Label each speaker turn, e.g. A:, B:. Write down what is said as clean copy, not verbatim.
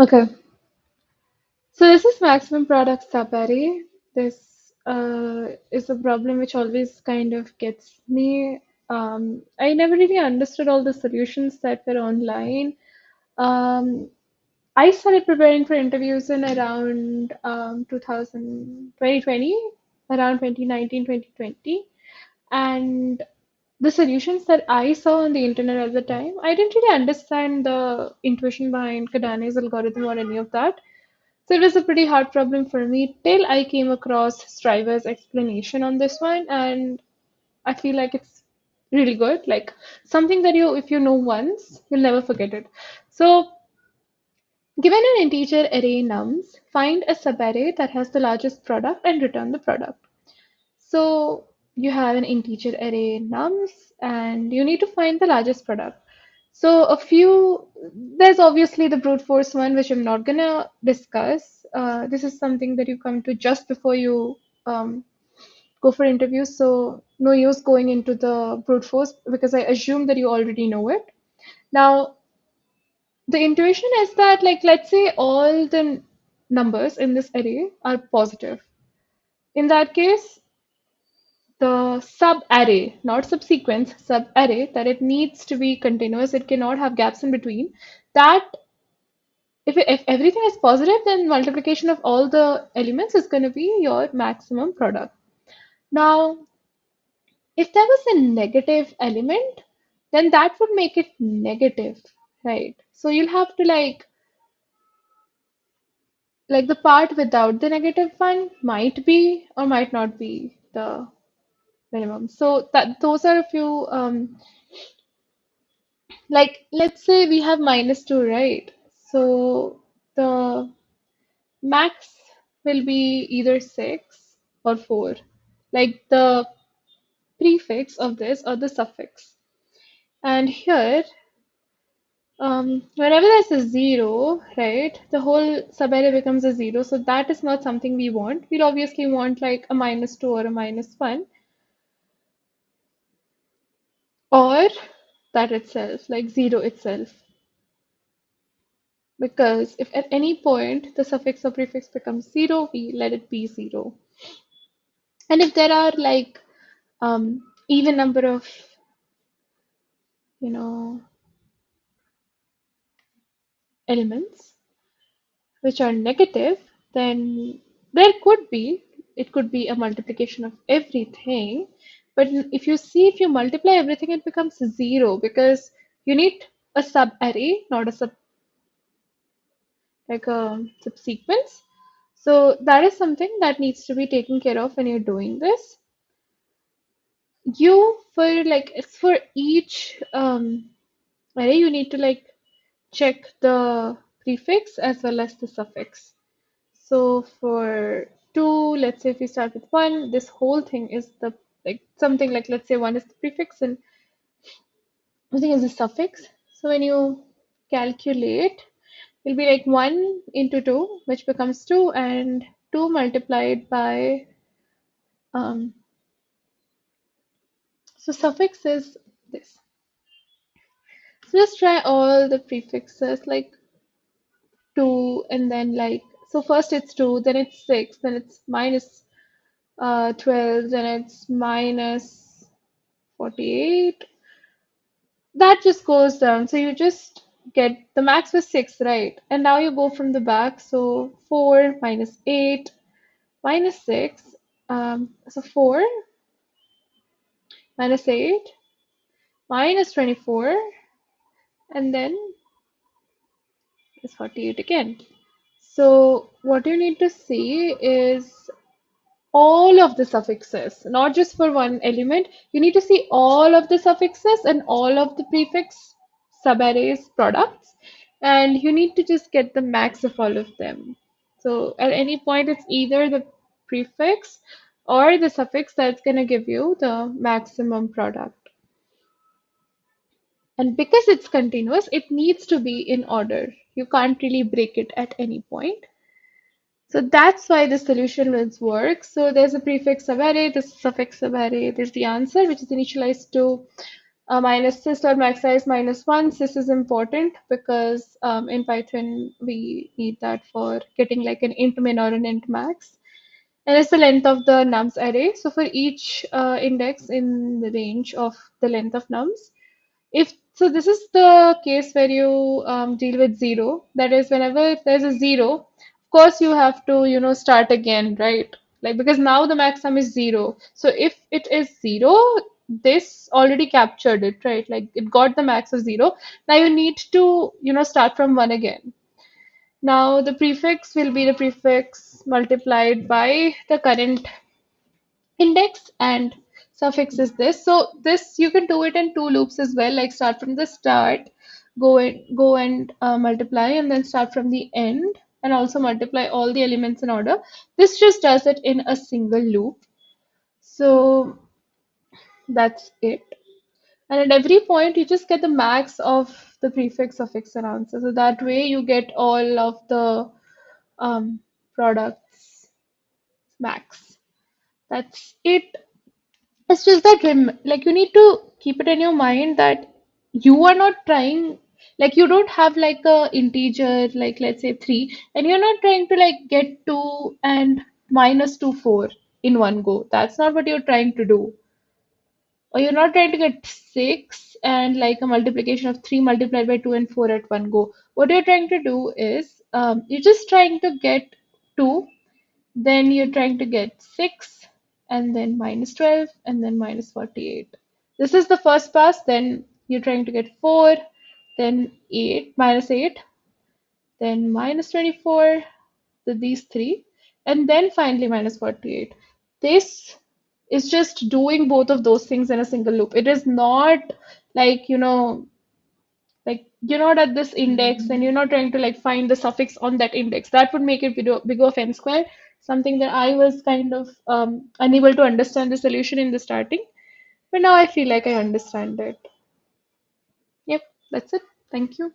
A: Okay. So this is maximum product subarray. This is a problem which always kind of gets me. I never really understood all the solutions that were online. Um, I started preparing for interviews in around 2020, around 2019, 2020. And the solutions that I saw on the internet at the time, I didn't really understand the intuition behind Kadani's algorithm or any of that. So it was a pretty hard problem for me till I came across Striver's explanation on this one, and I feel like it's really good. Like something that if you know once, you'll never forget it. So given an integer array nums, find a subarray that has the largest product and return the product. So you have an integer array nums and you need to find the largest product. So there's obviously the brute force one, which I'm not gonna discuss. This is something that you come to just before you um, go for interviews. So no use going into the brute force because I assume that you already know it. Now, the intuition is that, like, let's say all the numbers in this array are positive. In that case, the sub-array, not subsequence, sub-array, that it needs to be continuous, it cannot have gaps in between. That if everything is positive, then multiplication of all the elements is going to be your maximum product. Now, if there was a negative element, then that would make it negative, right? So you'll have to like the part without the negative one might be or might not be the minimum. So that those are a few like let's say we have -2, right? So the max will be either 6 or 4, like the prefix of this or the suffix. And here, whenever there's a 0, right, the whole subarray becomes a 0. So that is not something we want. We'll obviously want like a -2 or a -1 or that itself, like 0 itself. Because if at any point the suffix or prefix becomes 0, we let it be 0. And if there are like even number of, you know, elements which are negative, then there could be, it could be a multiplication of everything. But if you multiply everything, it becomes 0 because you need a sub-array, not a like a subsequence. So that is something that needs to be taken care of when you're doing this. It's for each array, you need to like check the prefix as well as the suffix. So for 2, let's say if we start with 1, this whole thing is the like something like let's say 1 is the prefix and everything is the suffix. So when you calculate, it'll be like 1 into 2, which becomes 2, and 2 multiplied by so suffix is this. So just try all the prefixes like 2 and then like so first it's 2, then it's 6, then it's minus 12, then it's minus 48. That just goes down. So you just get the max was 6, right? And now you go from the back. So 4 minus 8 minus 6. So 4 minus 8 minus 24 and then is 48 again. So what you need to see is all of the suffixes, not just for one element. You need to see all of the suffixes and all of the prefix subarrays products, and you need to just get the max of all of them. So at any point, it's either the prefix or the suffix that's going to give you the maximum product. And because it's continuous, it needs to be in order. You can't really break it at any point. So that's why the solution will work. So there's a prefix subarray, there's a suffix subarray, there's the answer which is initialized to minus sys dot max size minus 1. Sys is important because in Python we need that for getting like an int min or an int max. And it's the length of the nums array. So for each index in the range of the length of nums, if so, this is the case where you deal with zero. That is, whenever there's a zero, of course you have to, start again, right? Like because now the maximum is zero. So if it is zero, this already captured it, right? Like it got the max of zero. Now you need to, start from one again. Now the prefix will be the prefix multiplied by the current index and suffix is this. So this you can do it in two loops as well, like start from the start, go and multiply, and then start from the end and also multiply all the elements in order. This just does it in a single loop. So that's it. And at every point you just get the max of the prefix, suffix, and answer. So that way you get all of the products max. That's it. It's just that like you need to keep it in your mind that you are not trying, like you don't have like a integer like let's say 3, and you're not trying to like get 2 and minus 2 4 in one go. That's not what you're trying to do. Or you're not trying to get 6 and like a multiplication of 3 multiplied by 2 and 4 at one go. What you're trying to do is you're just trying to get 2, then you're trying to get 6, and then minus 12, and then minus 48. This is the first pass. Then you're trying to get 4, then 8, minus 8, then minus 24, these three, and then finally minus 48. This is just doing both of those things in a single loop. It is not like, like you're not at this index and you're not trying to like find the suffix on that index. That would make it big of n squared, something that I was kind of unable to understand the solution in the starting, but now I feel like I understand it. Yep, that's it. Thank you.